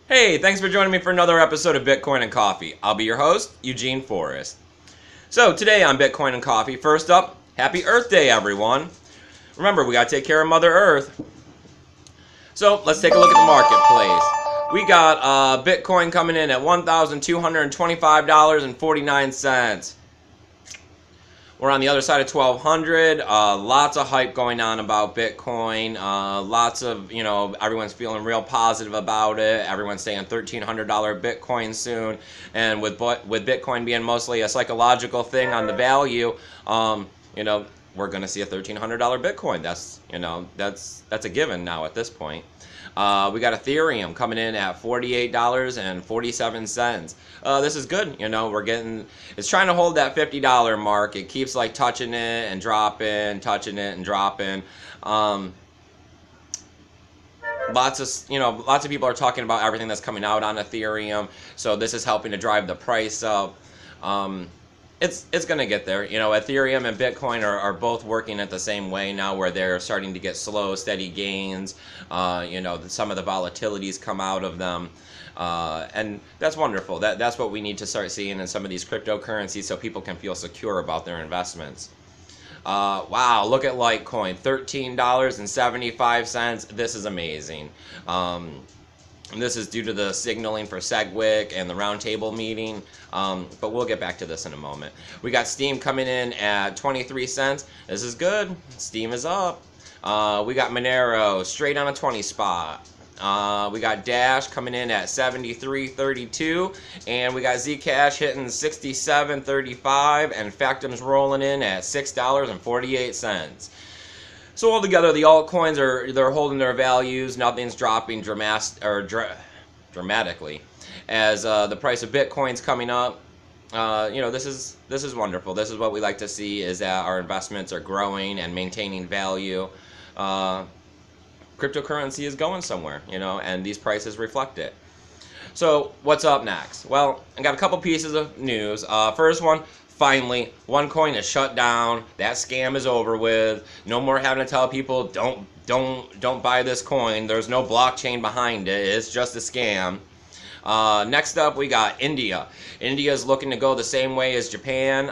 Hey, thanks for joining me for another episode of Bitcoin and Coffee. I'll be your host, Eugene Forrest. So today on Bitcoin and Coffee, first up, Happy Earth Day, everyone. Remember, we gotta take care of Mother Earth. So let's take a look at the marketplace. We got Bitcoin coming in at $1,225.49. We're on the other side of 1200. Lots of hype going on about Bitcoin. Lots of, everyone's feeling real positive about it. Everyone's saying $1,300 Bitcoin soon. And with Bitcoin being mostly a psychological thing on the value, we're going to see a $1,300 Bitcoin. That's a given now at this point. We got Ethereum coming in at $48.47. This is good. It's trying to hold that $50 mark. It keeps like touching it and dropping, touching it and dropping. Lots of people are talking about everything that's coming out on Ethereum. So this is helping to drive the price up. It's going to get there. Ethereum and Bitcoin are both working at the same way now, where they're starting to get slow, steady gains. Some of the volatilities come out of them. And that's wonderful. That's what we need to start seeing in some of these cryptocurrencies so people can feel secure about their investments. Wow, look at Litecoin, $13.75. This is amazing. And this is due to the signaling for SegWit and the roundtable meeting, but we'll get back to this in a moment. We got Steam coming in at 23 cents. This is good. Steam is up. We got Monero straight on a 20 spot. We got Dash coming in at 73.32, and we got Zcash hitting 67.35, and Factom's rolling in at $6.48. So altogether, the altcoins they're holding their values. Nothing's dropping dramatically, as the price of Bitcoin's coming up. This is wonderful. This is what we like to see, is that our investments are growing and maintaining value. Cryptocurrency is going somewhere, and these prices reflect it. So what's up next? Well, I got a couple pieces of news. First one. Finally, OneCoin is shut down. That scam is over with. No more having to tell people don't buy this coin. There's no blockchain behind it. It's just a scam. Next up, we got India. India is looking to go the same way as Japan,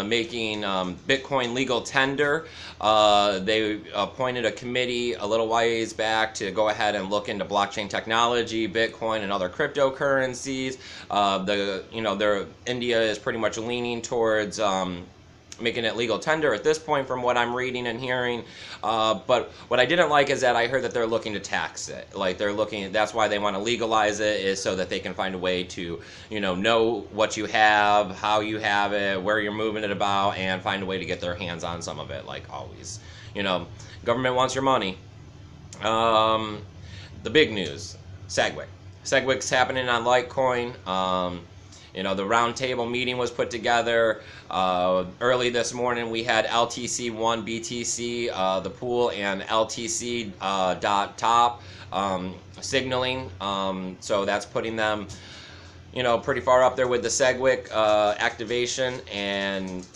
making Bitcoin legal tender. They appointed a committee a little ways back to go ahead and look into blockchain technology, Bitcoin, and other cryptocurrencies. India is pretty much leaning towards making it legal tender at this point, from what I'm reading and hearing. But what I didn't like is that I heard that they're looking to tax it. Like that's why they want to legalize it, is so that they can find a way to, know what you have, how you have it, where you're moving it about, and find a way to get their hands on some of it, like always. Government wants your money. The big news, SegWit. SegWit's happening on Litecoin. The roundtable meeting was put together. Early this morning, we had LTC1 BTC, the pool, and LTC .top signaling. So that's putting them, pretty far up there with the SegWit activation. And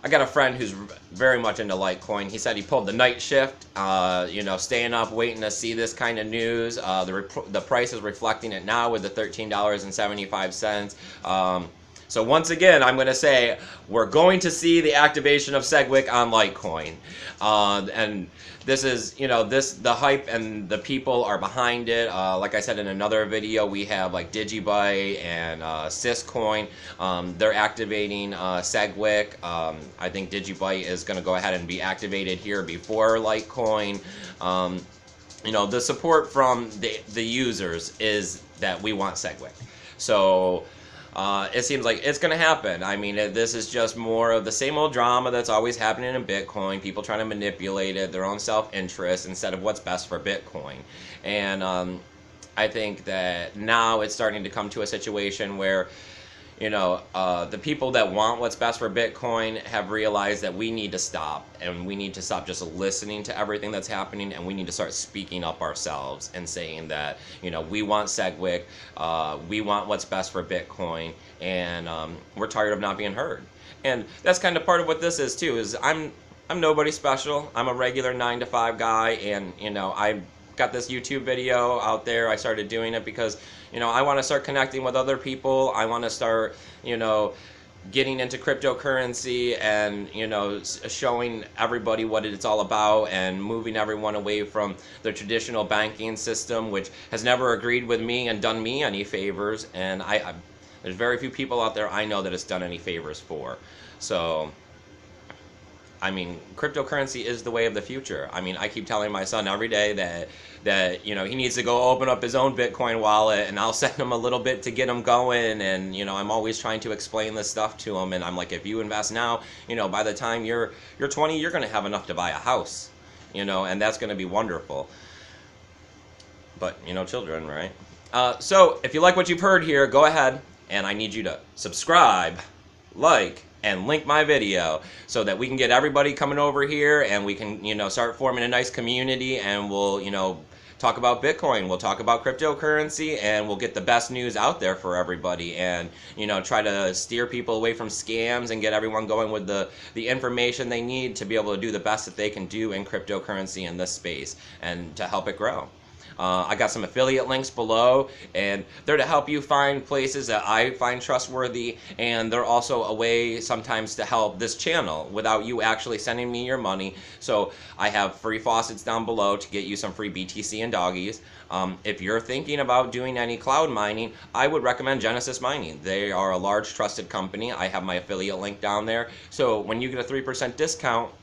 I got a friend who's very much into Litecoin. He said he pulled the night shift, staying up, waiting to see this kind of news. The price is reflecting it now with the $13.75. So once again, I'm going to say we're going to see the activation of SegWit on Litecoin. And this is, the hype and the people are behind it. Like I said in another video, we have like Digibyte and Syscoin. They're activating SegWit. I think Digibyte is going to go ahead and be activated here before Litecoin. The support from the users is that we want SegWit. So it seems like it's going to happen. This is just more of the same old drama that's always happening in Bitcoin. People trying to manipulate it, their own self-interest, instead of what's best for Bitcoin. And I think that now it's starting to come to a situation where, the people that want what's best for Bitcoin have realized that we need to stop, and we need to stop just listening to everything that's happening, and we need to start speaking up ourselves and saying that, we want SegWit, we want what's best for Bitcoin, and we're tired of not being heard. And that's kind of part of what this is too, is I'm nobody special. I'm a regular 9 to 5 guy, and I got this YouTube video out there. I started doing it because, you know, I want to start connecting with other people. I want to start, you know, getting into cryptocurrency and, you know, showing everybody what it's all about and moving everyone away from the traditional banking system, which has never agreed with me and done me any favors. And there's very few people out there I know that it's done any favors for. So I mean, cryptocurrency is the way of the future. I mean, I keep telling my son every day that you know, he needs to go open up his own Bitcoin wallet, and I'll send him a little bit to get him going. And you know, I'm always trying to explain this stuff to him. And I'm like, if you invest now, you know, by the time you're 20, you're going to have enough to buy a house. You know, and that's going to be wonderful. But you know, children, right? So if you like what you've heard here, go ahead, and I need you to subscribe, like, and link my video so that we can get everybody coming over here and we can, you know, start forming a nice community, and we'll, you know, talk about Bitcoin, we'll talk about cryptocurrency, and we'll get the best news out there for everybody, and, you know, try to steer people away from scams and get everyone going with the information they need to be able to do the best that they can do in cryptocurrency in this space and to help it grow. I got some affiliate links below, and they're to help you find places that I find trustworthy, and they're also a way sometimes to help this channel without you actually sending me your money. So I have free faucets down below to get you some free BTC and doggies. If you're thinking about doing any cloud mining, I would recommend Genesis Mining. They are a large trusted company. I have my affiliate link down there. So when you get a 3% discount,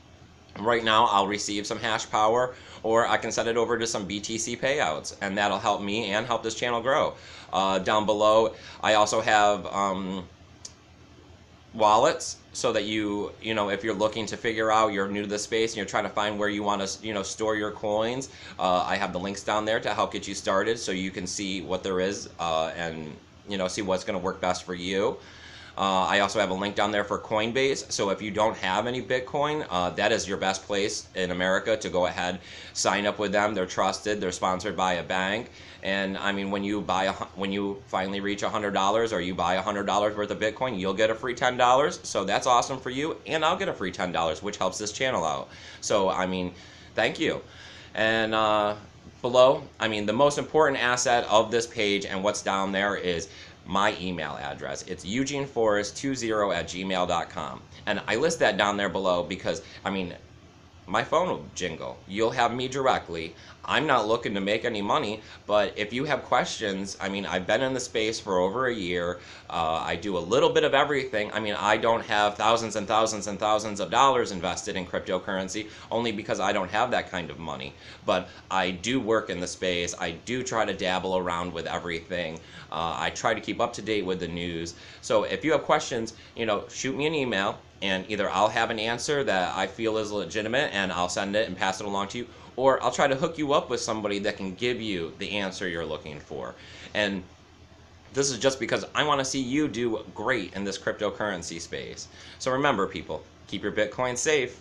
right now I'll receive some hash power, or I can send it over to some BTC payouts, and that'll help me and help this channel grow. Down below I also have wallets, so that you know, if you're looking to figure out, you're new to the space and you're trying to find where you want to, you know, store your coins, I have the links down there to help get you started, so you can see what there is and, you know, see what's going to work best for you. I also have a link down there for Coinbase, so if you don't have any Bitcoin, that is your best place in America to go ahead, sign up with them. They're trusted, they're sponsored by a bank, and I mean, when you finally reach $100, or you buy $100 worth of Bitcoin, you'll get a free $10, so that's awesome for you, and I'll get a free $10, which helps this channel out. So I mean, thank you. And below, I mean, the most important asset of this page and what's down there is my email address. It's eugeneforest20@gmail.com, and I list that down there below because, I mean, my phone will jingle. You'll have me directly. I'm not looking to make any money, but if you have questions, I mean, I've been in the space for over a year. I do a little bit of everything. I mean, I don't have thousands and thousands and thousands of dollars invested in cryptocurrency, only because I don't have that kind of money. But I do work in the space. I do try to dabble around with everything. I try to keep up to date with the news. So if you have questions, you know, shoot me an email, and either I'll have an answer that I feel is legitimate and I'll send it and pass it along to you, or I'll try to hook you up with somebody that can give you the answer you're looking for. And this is just because I want to see you do great in this cryptocurrency space. So remember, people, keep your Bitcoin safe.